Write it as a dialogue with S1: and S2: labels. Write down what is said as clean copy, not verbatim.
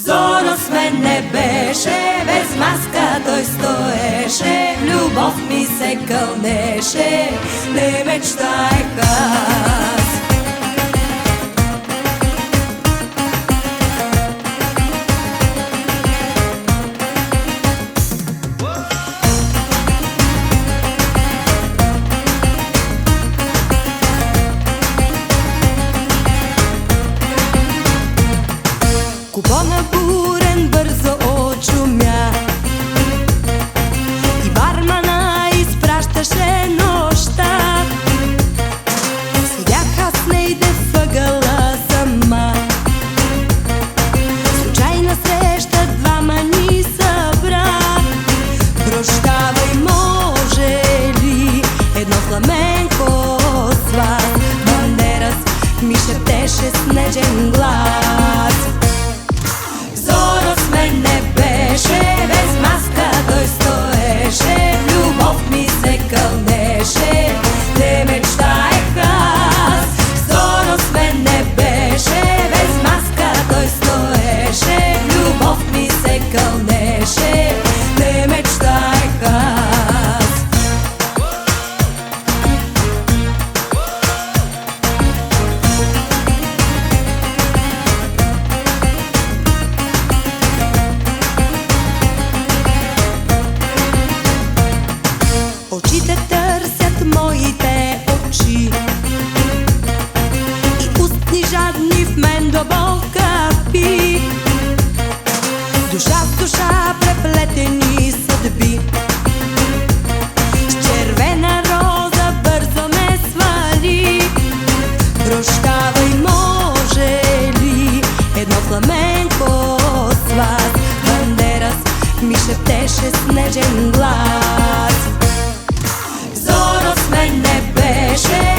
S1: Зоро с мен не беше, без маска той стоеше, любов ми се кълнеше, не мечтаех аз.
S2: Купона бурен бързо очумя и бармана изпращаше нощта. Седях аз нейде въгъла сама. Случайна среща двама ни събра. Прощавай, може ли едно фламенко с вас? Бандерас ми шептеше с нежен глас. Зоро с мен не беше, без маска той стоеше, любов ми се кълнеше, не мечтаех аз. Зоро с мен не беше, без маска той стоеше, любов ми се кълнеше, не мечтаех аз. Очите търсят моите очи и устни жадни в мен до болка впи. Душа с душа преплетени съдби, с червена роза бързо ме свали. Прощавай, може ли едно фламенко с вас? Бандерас ми шептеше с нежен глас. Зоро с мен не беше,